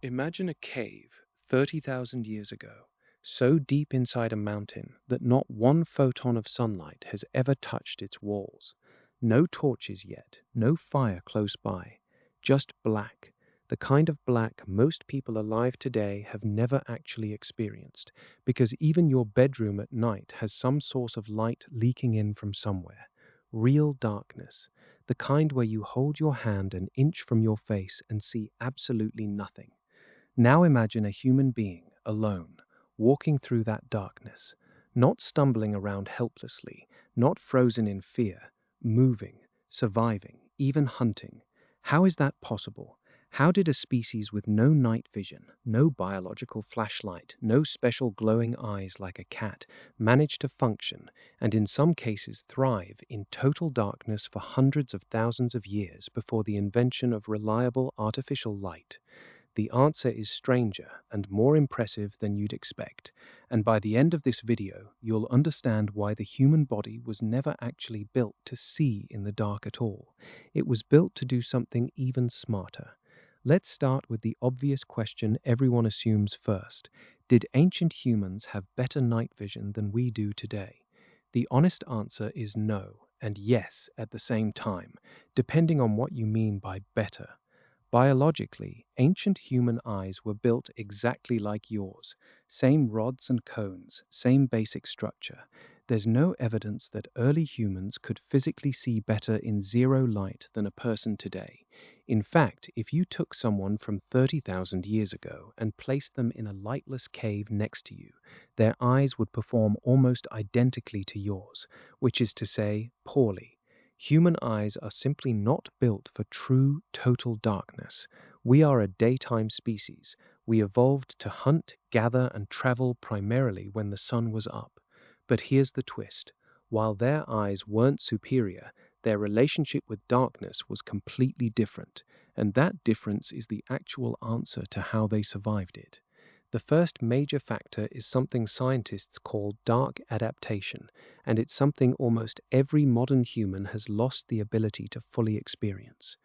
Imagine a cave 30,000 years ago, so deep inside a mountain that not one photon of sunlight has ever touched its walls. No torches yet, no fire close by, just black, the kind of black most people alive today have never actually experienced, because even your bedroom at night has some source of light leaking in from somewhere. Real darkness, the kind where you hold your hand an inch from your face and see absolutely nothing. Now imagine a human being, alone, walking through that darkness, not stumbling around helplessly, not frozen in fear, moving, surviving, even hunting. How is that possible? How did a species with no night vision, no biological flashlight, no special glowing eyes like a cat manage to function and in some cases thrive in total darkness for hundreds of thousands of years before the invention of reliable artificial light? The answer is stranger and more impressive than you'd expect, and by the end of this video, you'll understand why the human body was never actually built to see in the dark at all. It was built to do something even smarter. Let's start with the obvious question everyone assumes first. Did ancient humans have better night vision than we do today? The honest answer is no, and yes at the same time, depending on what you mean by better. Biologically, ancient human eyes were built exactly like yours. Same rods and cones, same basic structure. There's no evidence that early humans could physically see better in zero light than a person today. In fact, if you took someone from 30,000 years ago and placed them in a lightless cave next to you, their eyes would perform almost identically to yours, which is to say, poorly. Human eyes are simply not built for true, total darkness. We are a daytime species. We evolved to hunt, gather, and travel primarily when the sun was up. But here's the twist. While their eyes weren't superior, their relationship with darkness was completely different, and that difference is the actual answer to how they survived it. The first major factor is something scientists call dark adaptation, and it's something almost every modern human has lost the ability to fully experience.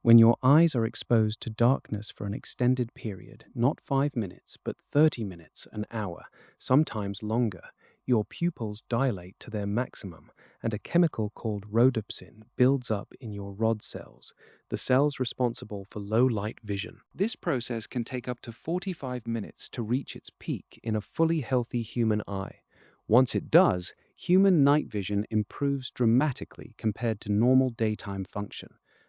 When your eyes are exposed to darkness for an extended period, not 5 minutes, but 30 minutes, an hour, sometimes longer, your pupils dilate to their maximum, and a chemical called rhodopsin builds up in your rod cells, the cells responsible for low light vision. This process can take up to 45 minutes to reach its peak in a fully healthy human eye. Once it does, human night vision improves dramatically compared to normal daytime function.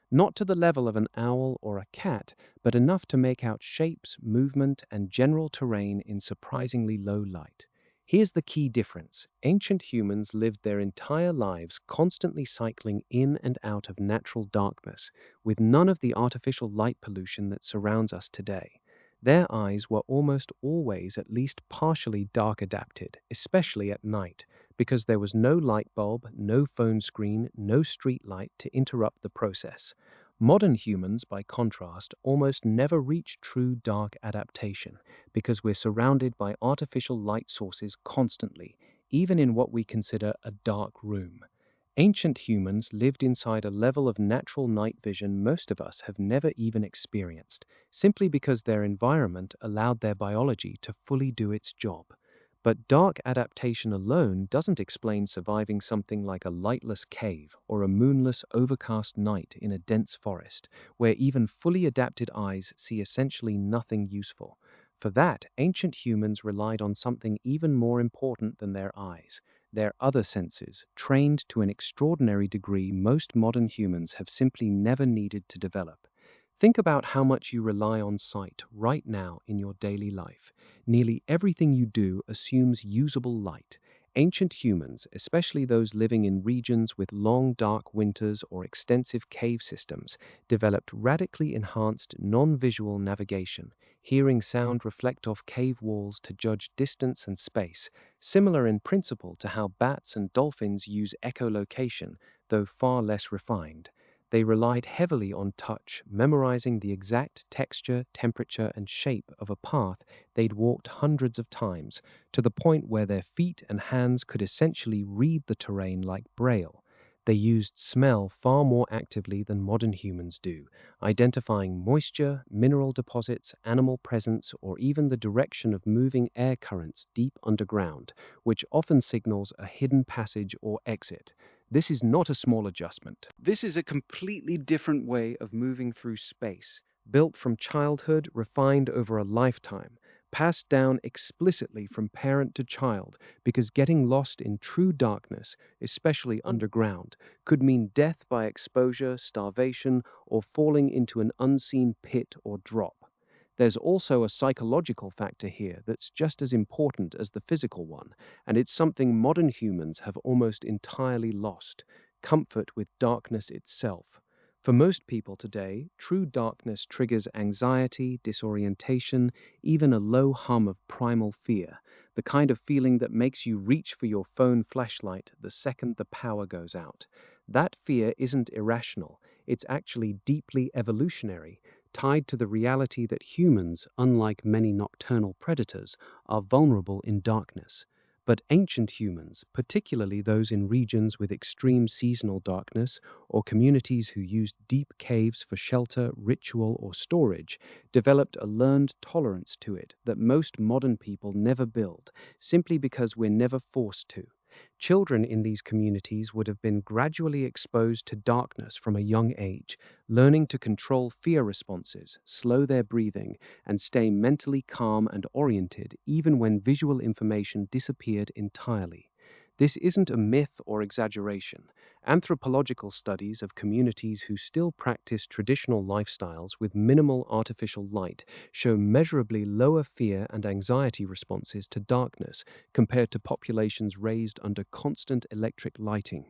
Not to the level of an owl or a cat, but enough to make out shapes, movement, and general terrain in surprisingly low light. Here's the key difference. Ancient humans lived their entire lives constantly cycling in and out of natural darkness, with none of the artificial light pollution that surrounds us today. Their eyes were almost always at least partially dark adapted, especially at night, because there was no light bulb, no phone screen, no street light to interrupt the process. Modern humans, by contrast, almost never reach true dark adaptation because we're surrounded by artificial light sources constantly, even in what we consider a dark room. Ancient humans lived inside a level of natural night vision most of us have never even experienced, simply because their environment allowed their biology to fully do its job. But dark adaptation alone doesn't explain surviving something like a lightless cave or a moonless, overcast night in a dense forest, where even fully adapted eyes see essentially nothing useful. For that, ancient humans relied on something even more important than their eyes, their other senses, trained to an extraordinary degree most modern humans have simply never needed to develop. Think about how much you rely on sight right now in your daily life. Nearly everything you do assumes usable light. Ancient humans, especially those living in regions with long dark winters or extensive cave systems, developed radically enhanced non-visual navigation, hearing sound reflect off cave walls to judge distance and space, similar in principle to how bats and dolphins use echolocation, though far less refined. They relied heavily on touch, memorizing the exact texture, temperature, and shape of a path they'd walked hundreds of times, to the point where their feet and hands could essentially read the terrain like braille. They used smell far more actively than modern humans do, identifying moisture, mineral deposits, animal presence, or even the direction of moving air currents deep underground, which often signals a hidden passage or exit. This is not a small adjustment. This is a completely different way of moving through space, built from childhood, refined over a lifetime, passed down explicitly from parent to child, because getting lost in true darkness, especially underground, could mean death by exposure, starvation, or falling into an unseen pit or drop. There's also a psychological factor here that's just as important as the physical one, and it's something modern humans have almost entirely lost: comfort with darkness itself. For most people today, true darkness triggers anxiety, disorientation, even a low hum of primal fear, the kind of feeling that makes you reach for your phone flashlight the second the power goes out. That fear isn't irrational, it's actually deeply evolutionary, tied to the reality that humans, unlike many nocturnal predators, are vulnerable in darkness. But ancient humans, particularly those in regions with extreme seasonal darkness or communities who used deep caves for shelter, ritual, or storage, developed a learned tolerance to it that most modern people never build, simply because we're never forced to. Children in these communities would have been gradually exposed to darkness from a young age, learning to control fear responses, slow their breathing, and stay mentally calm and oriented even when visual information disappeared entirely. This isn't a myth or exaggeration. Anthropological studies of communities who still practice traditional lifestyles with minimal artificial light show measurably lower fear and anxiety responses to darkness compared to populations raised under constant electric lighting.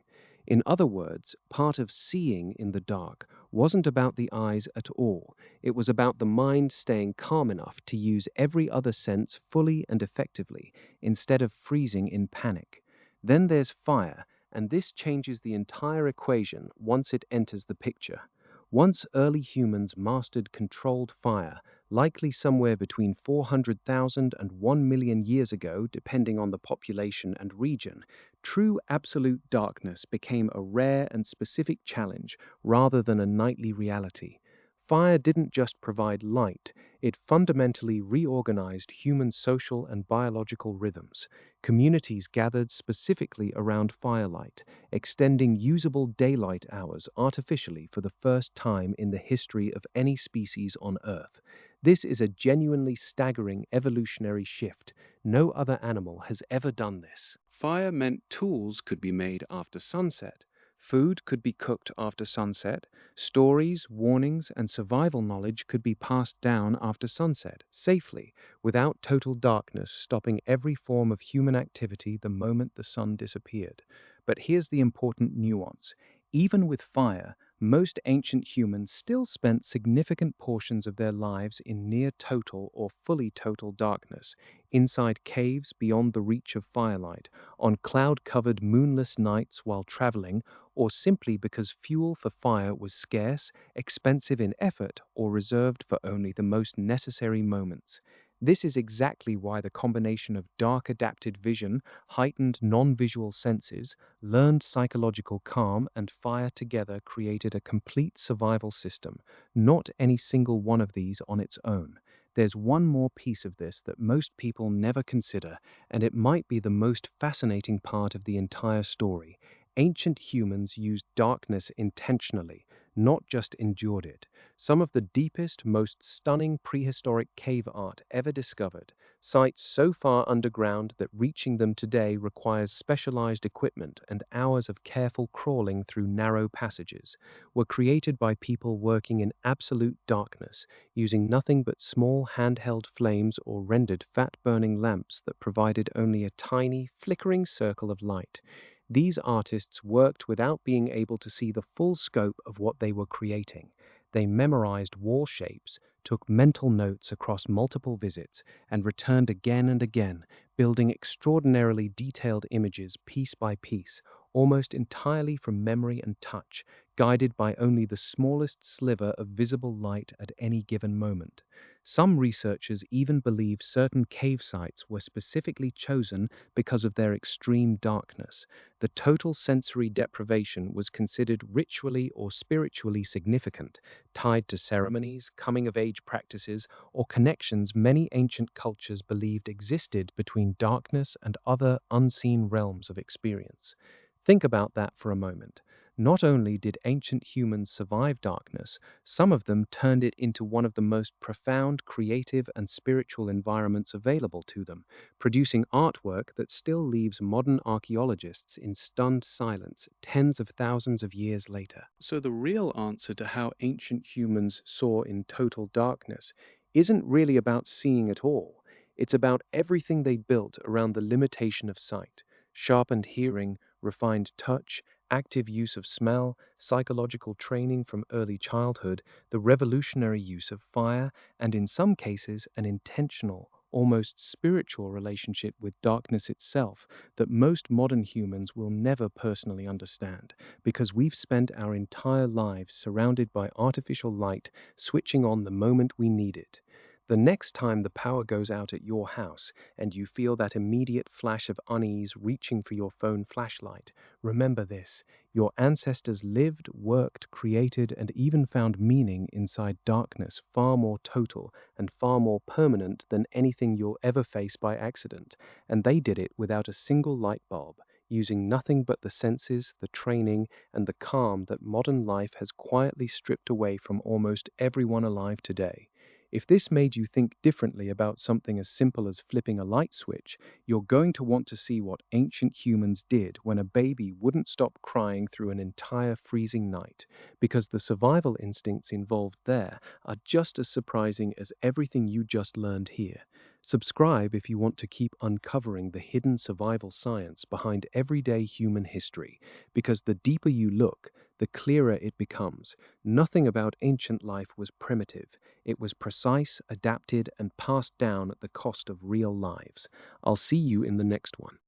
In other words, part of seeing in the dark wasn't about the eyes at all. It was about the mind staying calm enough to use every other sense fully and effectively, instead of freezing in panic. Then there's fire, and this changes the entire equation once it enters the picture. Once early humans mastered controlled fire, likely somewhere between 400,000 and 1 million years ago, depending on the population and region, true absolute darkness became a rare and specific challenge rather than a nightly reality. Fire didn't just provide light, it fundamentally reorganized human social and biological rhythms. Communities gathered specifically around firelight, extending usable daylight hours artificially for the first time in the history of any species on Earth. This is a genuinely staggering evolutionary shift. No other animal has ever done this. Fire meant tools could be made after sunset, food could be cooked after sunset, stories, warnings, and survival knowledge could be passed down after sunset, safely, without total darkness stopping every form of human activity the moment the sun disappeared. But here's the important nuance. Even with fire, most ancient humans still spent significant portions of their lives in near total or fully total darkness, inside caves beyond the reach of firelight, on cloud-covered moonless nights while traveling, or simply because fuel for fire was scarce, expensive in effort, or reserved for only the most necessary moments. This is exactly why the combination of dark adapted vision, heightened non-visual senses, learned psychological calm, and fire together created a complete survival system, not any single one of these on its own. There's one more piece of this that most people never consider, and it might be the most fascinating part of the entire story. Ancient humans used darkness intentionally, not just endured it. Some of the deepest, most stunning prehistoric cave art ever discovered, sites so far underground that reaching them today requires specialized equipment and hours of careful crawling through narrow passages, were created by people working in absolute darkness, using nothing but small handheld flames or rendered fat-burning lamps that provided only a tiny, flickering circle of light. These artists worked without being able to see the full scope of what they were creating. They memorized wall shapes, took mental notes across multiple visits, and returned again and again, building extraordinarily detailed images piece by piece, almost entirely from memory and touch, guided by only the smallest sliver of visible light at any given moment. Some researchers even believe certain cave sites were specifically chosen because of their extreme darkness. The total sensory deprivation was considered ritually or spiritually significant, tied to ceremonies, coming of age practices, or connections many ancient cultures believed existed between darkness and other unseen realms of experience. Think about that for a moment. Not only did ancient humans survive darkness, some of them turned it into one of the most profound creative and spiritual environments available to them, producing artwork that still leaves modern archaeologists in stunned silence tens of thousands of years later. So, the real answer to how ancient humans saw in total darkness isn't really about seeing at all. It's about everything they built around the limitation of sight: sharpened hearing, refined touch, active use of smell, psychological training from early childhood, the revolutionary use of fire, and in some cases, an intentional, almost spiritual relationship with darkness itself that most modern humans will never personally understand, because we've spent our entire lives surrounded by artificial light, switching on the moment we need it. The next time the power goes out at your house and you feel that immediate flash of unease reaching for your phone flashlight, remember this: your ancestors lived, worked, created, and even found meaning inside darkness far more total and far more permanent than anything you'll ever face by accident. And they did it without a single light bulb, using nothing but the senses, the training, and the calm that modern life has quietly stripped away from almost everyone alive today. If this made you think differently about something as simple as flipping a light switch, you're going to want to see what ancient humans did when a baby wouldn't stop crying through an entire freezing night, because the survival instincts involved there are just as surprising as everything you just learned here. Subscribe if you want to keep uncovering the hidden survival science behind everyday human history, because the deeper you look, the clearer it becomes. Nothing about ancient life was primitive. It was precise, adapted, and passed down at the cost of real lives. I'll see you in the next one.